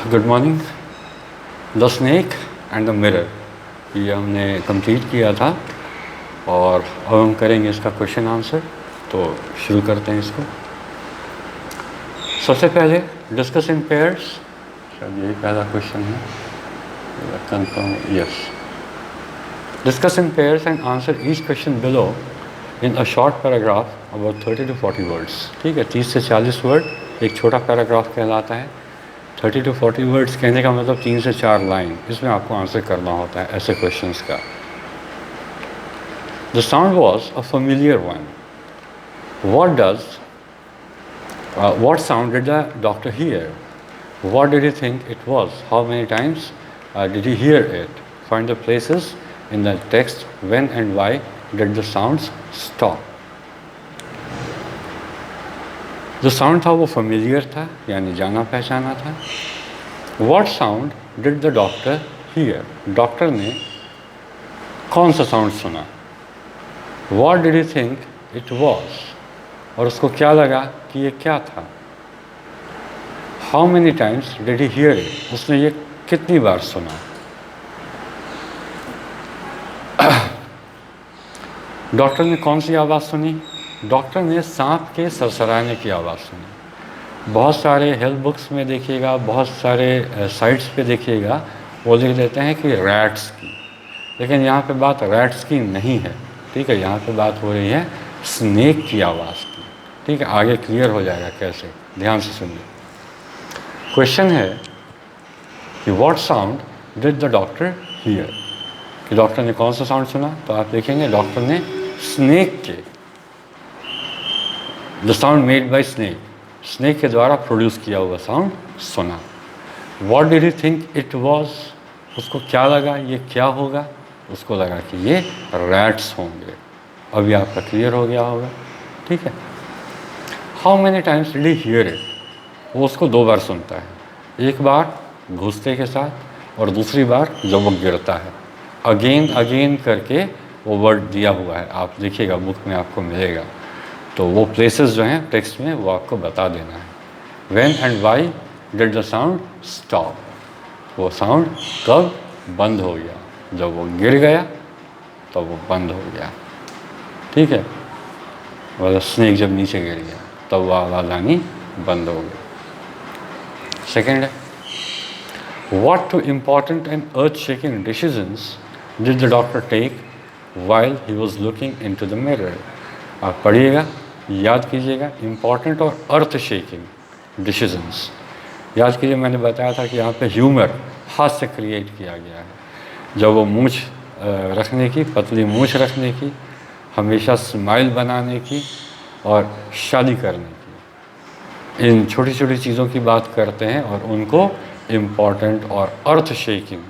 Good morning. The snake and the mirror, ये हमने complete किया था और अब हम करेंगे इसका क्वेश्चन आंसर। तो शुरू करते हैं इसको। सबसे पहले डिस्कस इन पेयर्स, शायद यही पहला क्वेश्चन है। Confirm, yes. Discuss in pairs and answer each question below in a short paragraph about 30 to 40 words. ठीक है, 30 से 40 वर्ड एक छोटा पैराग्राफ कहलाता है। 30 to 40 वर्ड्स कहने का मतलब 3 से 4 लाइन, इसमें आपको आंसर करना होता है ऐसे क्वेश्चंस का। The sound was a familiar one. What sound did the doctor hear? What did he think it was? How many times did he hear it? Find the places in the text. When and why did the sounds stop? जो sound था वो familiar था, यानी जाना पहचाना था। What sound did the doctor hear? Doctor ने कौन सा साउंड सुना? What did he think it was? और उसको क्या लगा कि ये क्या था? How many times did he hear it? उसने ये कितनी बार सुना? डॉक्टर ने कौन सी आवाज़ सुनी? डॉक्टर ने सांप के सरसराने की आवाज़ सुनी। बहुत सारे हेल्थ बुक्स में देखिएगा, बहुत सारे साइट्स पे देखिएगा, वो लिख देते हैं कि रैट्स की, लेकिन यहाँ पे बात रैट्स की नहीं है। ठीक है, यहाँ पे बात हो रही है स्नेक की आवाज़ की। ठीक है, आगे क्लियर हो जाएगा कैसे, ध्यान से सुनिए। क्वेश्चन है कि what sound did the doctor here, कि डॉक्टर ने कौन सा साउंड सुना? तो आप देखेंगे डॉक्टर ने स्नेक के, the sound made by snake, snake के द्वारा प्रोड्यूस किया हुआ साउंड सुना। What did he think it was, उसको क्या लगा ये क्या होगा? उसको लगा कि ये रैट्स होंगे। अभी आपका क्लियर हो गया होगा। ठीक है। How many times did he here it, वो उसको 2 बार सुनता है, एक बार घुसते के साथ और दूसरी बार जब वो गिरता है। अगेन अगेन करके वो वर्ड दिया हुआ है, आप देखिएगा बुक में आपको मिलेगा। तो वो प्लेसेस जो हैं टेक्स्ट में वो आपको बता देना है। When and why did the sound stop, वो साउंड कब बंद हो गया? जब वो गिर गया तो वो बंद हो गया। ठीक है, मतलब स्नेक जब नीचे गिर गया तब वो आवाज़ आनी बंद हो गई। सेकेंड है, what two important and earth shaking decisions did the doctor take while he was looking into the mirror. आप पढ़िएगा, याद कीजिएगा, इम्पॉर्टेंट और अर्थ शेकिंग डिसीजंस याद कीजिए। मैंने बताया था कि यहाँ पे ह्यूमर, हास्य क्रिएट किया गया है। जब वो मूंछ रखने की, पतली मूंछ रखने की, हमेशा स्माइल बनाने की और शादी करने की, इन छोटी छोटी चीज़ों की बात करते हैं और उनको इम्पॉर्टेंट और अर्थ शेकिंग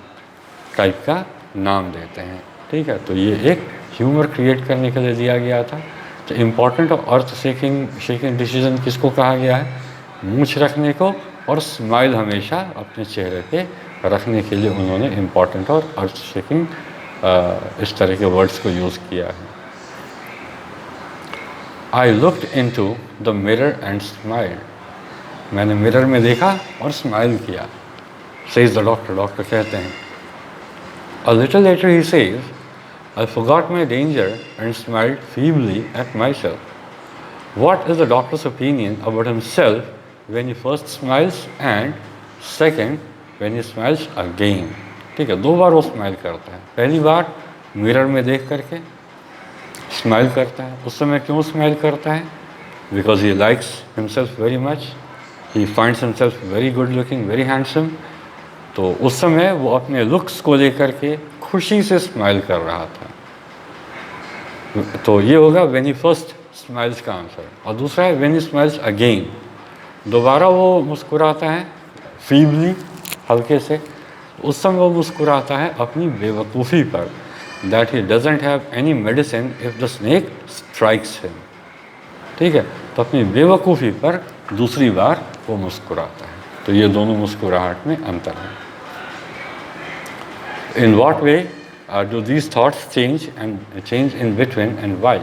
टाइप का नाम देते हैं। ठीक है, तो ये एक ह्यूमर क्रिएट करने के लिए दिया गया था। तो इम्पॉर्टेंट और अर्थ शेकिंग डिसीजन किसको कहा गया है? मूंछ रखने को और स्माइल हमेशा अपने चेहरे पे रखने के लिए उन्होंने इम्पॉर्टेंट और अर्थ शेकिंग इस तरह के वर्ड्स को यूज़ किया है। I looked into the mirror and smile, मैंने मिरर में देखा और स्माइल किया। सेज द डॉक्टर, डॉक्टर कहते हैं। A little later he says, I forgot my danger and smiled feebly at myself. What is the doctor's opinion about himself when he first smiles and second when he smiles again? ठीक है, 2 बार वो smile करता है। पहली बार mirror में देख करके smile करता है। उस समय क्यों स्माइल करता है? Because he likes himself very much. He finds himself very good looking, very handsome. तो उस समय वो अपने लुक्स को लेकर के खुशी से स्माइल कर रहा था। तो ये होगा व्हेन ही फर्स्ट स्माइल्स का आंसर। और दूसरा है व्हेन ही स्माइल्स अगेन, दोबारा वो मुस्कुराता है फीबली, हल्के से। उस समय वो मुस्कुराता है अपनी बेवकूफ़ी पर, that he doesn't have any medicine if the snake strikes him. ठीक है, तो अपनी बेवकूफ़ी पर दूसरी बार वो मुस्कुराता है। तो ये दोनों मुस्कुराहट में अंतर है। In what way do these thoughts change in between and why,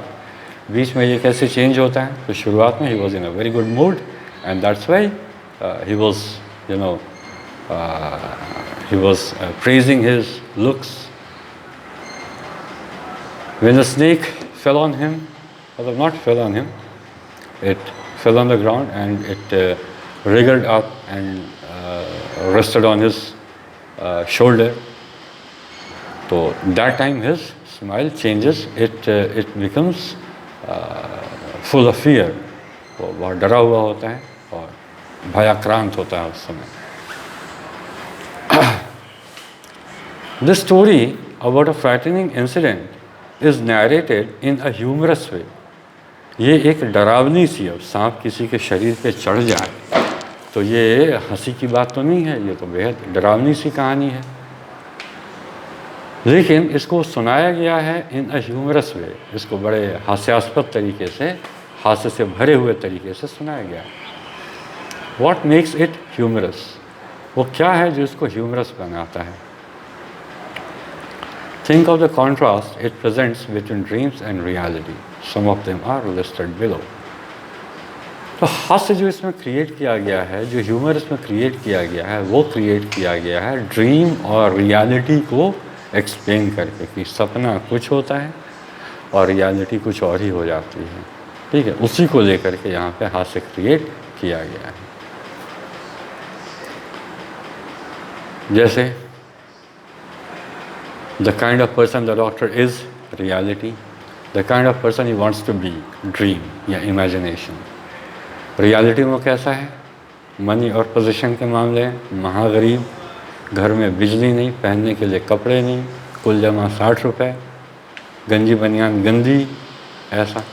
बीच में ये कैसे चेंज होता है? तो शुरुआत में he was in a very good mood and that's why he was he was praising his looks. When the snake fell on him, or not fell on him, it fell on the ground and it wriggled up and rested on his shoulder. So that time his smile changes, it becomes full of fear. वो बहुत डरा हुआ होता है और भयाक्रांत होता है उस समय. This story about a frightening incident is narrated in a humorous way. ये एक डरावनी सी, अब सांप किसी के शरीर पे चढ़ जाए तो ये हंसी की बात तो नहीं है, ये तो बेहद डरावनी सी कहानी है. लेकिन इसको सुनाया गया है इन अ ह्यूमरस वे, इसको बड़े हास्यास्पद तरीके से, हास्य से भरे हुए तरीके से सुनाया गया है. What makes it humorous? वो क्या है जो इसको ह्यूमरस बनाता है? Think of the contrast it presents between dreams and reality. Some of them are listed below. तो हास्य जो इसमें क्रिएट किया गया है, जो ह्यूमर इसमें क्रिएट किया गया है, वो क्रिएट किया गया है ड्रीम और रियलिटी को एक्सप्लेन करके कि सपना कुछ होता है और रियलिटी कुछ और ही हो जाती है. ठीक है, उसी को लेकर के यहाँ पे हास्य क्रिएट किया गया है. जैसे the kind of person the doctor is reality, the kind of person he wants to be dream या imagination. रियलिटी में कैसा है? मनी और पोजीशन के मामले, महागरीब, घर में बिजली नहीं, पहनने के लिए कपड़े नहीं, कुल जमा 60 रुपये, गंजी बनियान गंदी, ऐसा.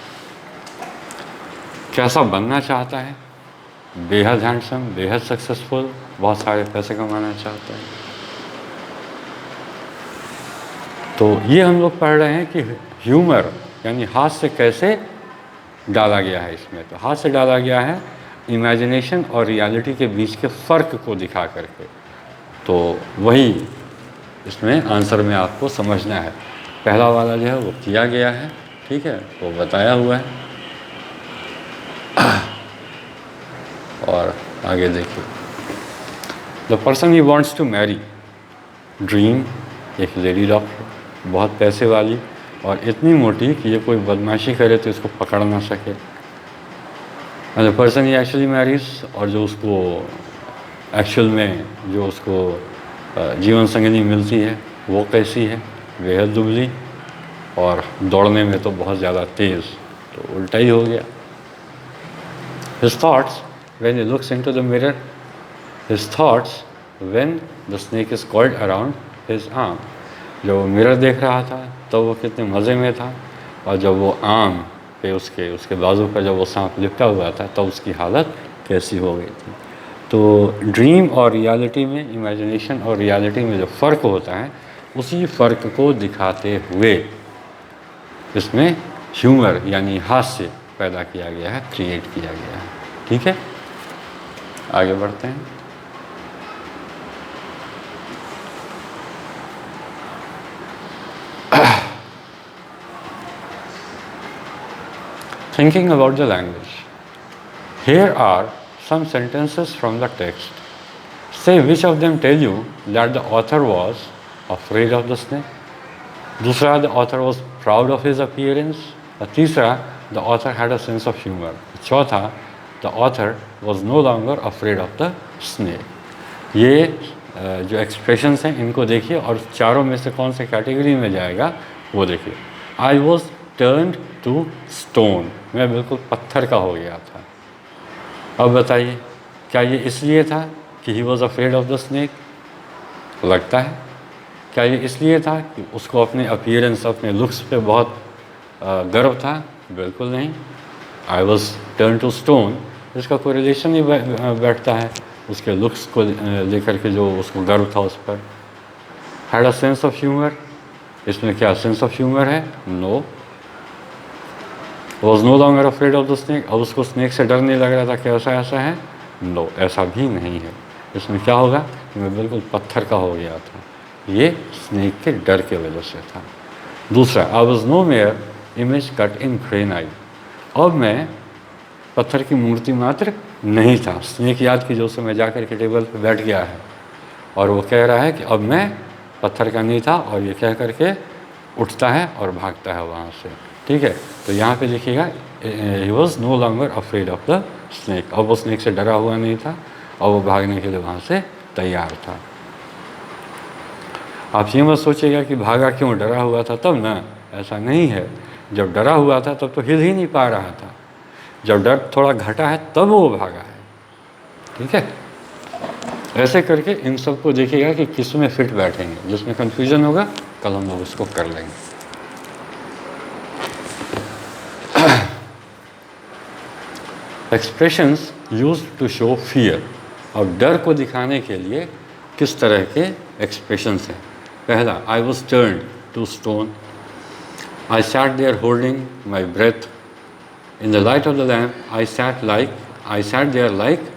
कैसा बनना चाहता है? बेहद हैंडसम, बेहद सक्सेसफुल, बहुत सारे पैसे कमाना चाहता है. तो ये हम लोग पढ़ रहे हैं कि ह्यूमर यानी हास्य कैसे डाला गया है इसमें. तो हास्य डाला गया है इमेजिनेशन और रियलिटी के बीच के फ़र्क को दिखा करके. तो वही इसमें आंसर में आपको समझना है. पहला वाला जो है वो किया गया है, ठीक है, वो बताया हुआ है. और आगे देखिए. The person he wants to marry, dream, एक लेडी डॉक्टर, बहुत पैसे वाली और इतनी मोटी कि ये कोई बदमाशी करे तो इसको पकड़ ना सके. The person he actually marries, और जो उसको एक्चुअल में जो उसको जीवन संगिनी मिलती है वो कैसी है? बेहद दुबली और दौड़ने में तो बहुत ज़्यादा तेज़. तो उल्टा ही हो गया. His thoughts when he looks into the mirror, his thoughts when the snake is coiled around his arm. जब वो मिरर देख रहा था तब तो वो कितने मज़े में था, और जब वो आम पे उसके बाजू पर जब वो सांप लिपटा हुआ था तब उसकी हालत कैसी हो गई थी. तो ड्रीम और रियलिटी में, इमेजिनेशन और रियलिटी में जो फ़र्क होता है उसी फ़र्क को दिखाते हुए इसमें ह्यूमर यानी हास्य पैदा किया गया है, क्रिएट किया गया है. ठीक है, आगे बढ़ते हैं. Thinking about the language. Here are some sentences from the text. Say which of them tell you that the author was afraid of the snake. दूसरा, the author was proud of his appearance. और तीसरा, the author had a sense of humor. चौथा, the author was no longer afraid of the snake. ये जो expressions हैं इनको देखिए और चारों में से कौन से कैटेगरी में जाएगा वो देखिए. I was turned to stone. मैं बिल्कुल पत्थर का हो गया था. अब बताइए, क्या ये इसलिए था कि he was afraid of the snake? लगता है. क्या ये इसलिए था कि उसको अपने अपीयरेंस, अपने लुक्स पे बहुत गर्व था? बिल्कुल नहीं. I was turn to stone, इसका कोई रिलेशन ही बैठता है उसके लुक्स को लेकर के जो उसको गर्व था उस पर. Had a sense of humour, इसमें क्या सेंस ऑफ ह्यूमर है? No. Was no longer afraid of the snake, अब उसको स्नेक से डर नहीं लग रहा था, कैसा ऐसा है? नो, ऐसा भी नहीं है. इसमें क्या होगा कि मैं बिल्कुल पत्थर का हो गया था, ये स्नेक के डर के वजह से था. दूसरा, I was no mere image cut in granite, अब मैं पत्थर की मूर्ति मात्र नहीं था. स्नेक याद की जो समय जा कर के टेबल पर बैठ गया है और वो कह रहा है कि अब मैं पत्थर का नहीं था, और ये कह करके उठता है और भागता है वहाँ से। ठीक है, तो यहाँ पे देखिएगा he was no longer afraid of the snake. अब वो स्नेक से डरा हुआ नहीं था और वो भागने के लिए वहाँ से तैयार था। आप ये मत सोचिएगा कि भागा क्यों, डरा हुआ था तब ना, ऐसा नहीं है। जब डरा हुआ था तब तो हिल ही नहीं पा रहा था, जब डर थोड़ा घटा है तब वो भागा है। ठीक है, ऐसे करके इन सबको देखिएगा कि किस में फिट बैठेंगे। जिसमें कन्फ्यूजन होगा कल हम लोग उसको कर लेंगे। Expressions used to show fear, और डर को दिखाने के लिए किस तरह के एक्सप्रेशंस हैं। पहला, I was turn to stone, I sat there holding my breath, in the light of the lamp I sat there like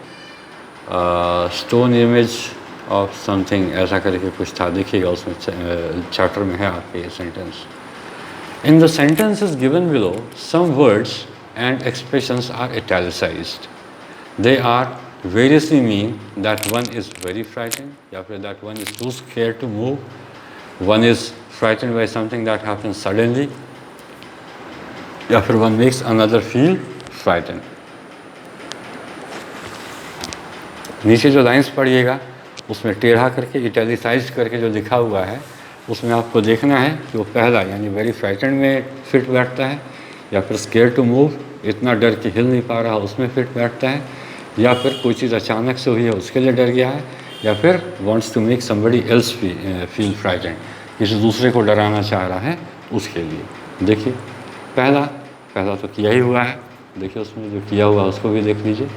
stone image of something, ऐसा करके कुछ था, देखिएगा उसमें चैप्टर में है आपके ये sentence. In the sentences given below, some words and expressions are italicized. They are variously mean that one is very frightened, या फिर that one is too scared to move, one is frightened by something that happens suddenly, या फिर one makes another feel frightened. नीचे जो lines पढ़िएगा उसमें टेढ़ा करके इटैलिसाइज करके जो लिखा हुआ है उसमें आपको देखना है कि वो पहला यानी वेरी फ्राइटेंड में फिट बैठता है, या फिर स्केयर टू मूव, इतना डर कि हिल नहीं पा रहा उसमें फिट बैठता है, या फिर कोई चीज़ अचानक से हुई है उसके लिए डर गया है, या फिर wants to make somebody else feel frightened, किसी दूसरे को डराना चाह रहा है उसके लिए। देखिए पहला तो किया ही हुआ है, देखिए उसमें जो किया हुआ है उसको भी देख लीजिए।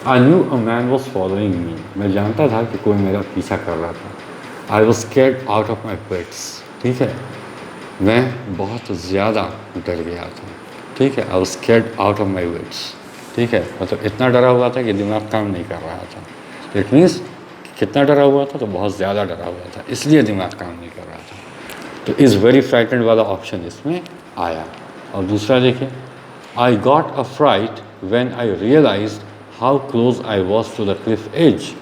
I knew a man was following me, मैं जानता था कि कोई मेरा पीछा कर रहा था। आई was scared out of my pets, ठीक है, मैं बहुत ज़्यादा डर गया था। ठीक है, I was scared out of my wits, ठीक है, मतलब इतना डरा हुआ था कि दिमाग काम नहीं कर रहा था। इट मीन्स कितना डरा हुआ था, तो बहुत ज़्यादा डरा हुआ था, इसलिए दिमाग काम नहीं कर रहा था। तो इज़ वेरी फ्राइटेंड वाला ऑप्शन इसमें आया। और दूसरा देखिए, I got a fright when I realised how close I was to the cliff edge.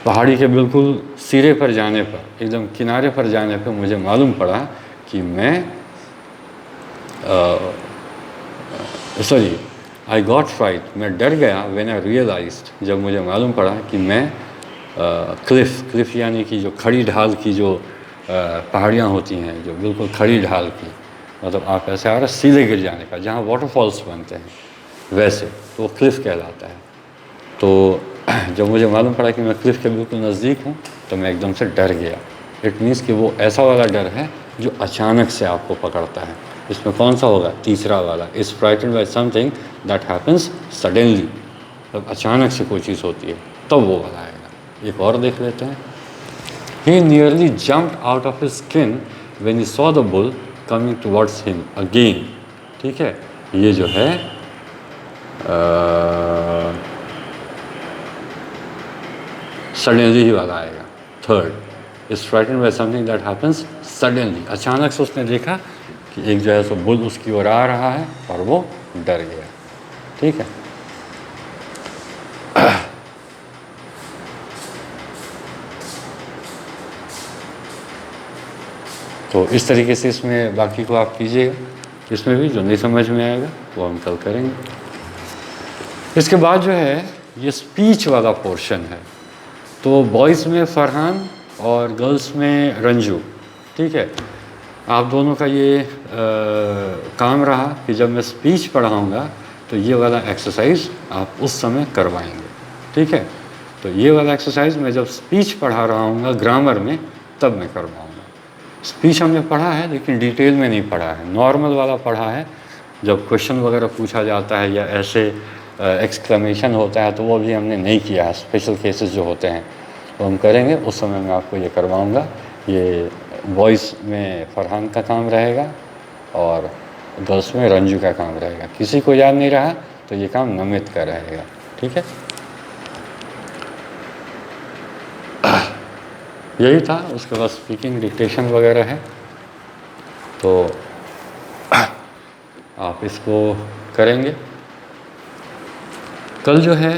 पहाड़ी के बिल्कुल सिरे पर जाने पर, एकदम किनारे पर जाने पर मुझे मालूम पड़ा कि मैं आई गॉट फ्राइट, मैं डर गया व्हेन आई रियलाइज्ड, जब मुझे मालूम पड़ा कि मैं क्लिफ यानी कि जो खड़ी ढाल की जो पहाड़ियाँ होती हैं, जो बिल्कुल खड़ी ढाल की, मतलब आप ऐसे आ रहे सीधे गिर जाने का, जहाँ वाटरफॉल्स बनते हैं वैसे, तो वो क्लिफ कहलाता है। तो जब मुझे मालूम पड़ा कि मैं क्लिफ के बिल्कुल नज़दीक हूँ तो मैं एकदम से डर गया। इट मीन्स कि वो ऐसा वाला डर है जो अचानक से आपको पकड़ता है। इसमें कौन सा होगा? तीसरा वाला, is frightened by something that happens suddenly, जब अचानक से कोई चीज़ होती है तब वो वाला आएगा। एक और देख लेते हैं। He nearly jumped out of his skin when he saw the bull coming towards him again. ठीक है, ये जो है सडनली ही वाला आएगा। Third, is frightened by something that happens suddenly, अचानक से उसने देखा कि एक जो है सो बुल उसकी ओर आ रहा है और वो डर गया। ठीक है, तो इस तरीके से इसमें बाकी को आप कीजिएगा। इसमें भी जो नहीं समझ में आएगा वो हम कल करेंगे। इसके बाद जो है ये स्पीच वाला पोर्शन है। तो बॉयज़ में फरहान और गर्ल्स में रंजू। ठीक है, आप दोनों का ये काम रहा कि जब मैं स्पीच पढ़ाऊँगा तो ये वाला एक्सरसाइज आप उस समय करवाएंगे। ठीक है, तो ये वाला एक्सरसाइज मैं जब स्पीच पढ़ा रहा हूँगा ग्रामर में तब मैं करवाऊँगा। स्पीच हमने पढ़ा है लेकिन डिटेल में नहीं पढ़ा है, नॉर्मल वाला पढ़ा है। जब क्वेश्चन वगैरह पूछा जाता है या ऐसे एक्सक्लेमेशन होता है तो वो भी हमने नहीं किया है। स्पेशल केसेस जो होते हैं वो हम करेंगे, उस समय मैं आपको ये करवाऊँगा। ये बॉयज़ में फरहान का काम रहेगा और गर्ल्स में रंजू का काम रहेगा। किसी को याद नहीं रहा तो ये काम नमित का रहेगा। ठीक है, यही था। उसके बाद स्पीकिंग डिक्टेशन वगैरह है, तो आप इसको करेंगे। कल जो है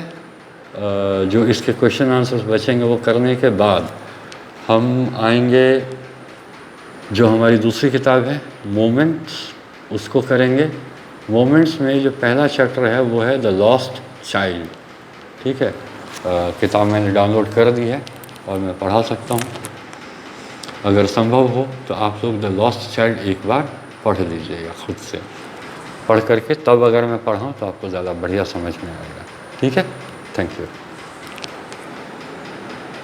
जो इसके क्वेश्चन आंसर्स बचेंगे वो करने के बाद हम आएंगे जो हमारी दूसरी किताब है मोमेंट्स, उसको करेंगे। मोमेंट्स में जो पहला चैप्टर है वो है द लॉस्ट चाइल्ड। ठीक है, किताब मैंने डाउनलोड कर दी है और मैं पढ़ा सकता हूँ। अगर संभव हो तो आप लोग द लॉस्ट चाइल्ड एक बार पढ़ लीजिएगा खुद से, पढ़ करके तब अगर मैं पढ़ाऊँ तो आपको ज़्यादा बढ़िया समझ में आएगा। ठीक है, थैंक यू।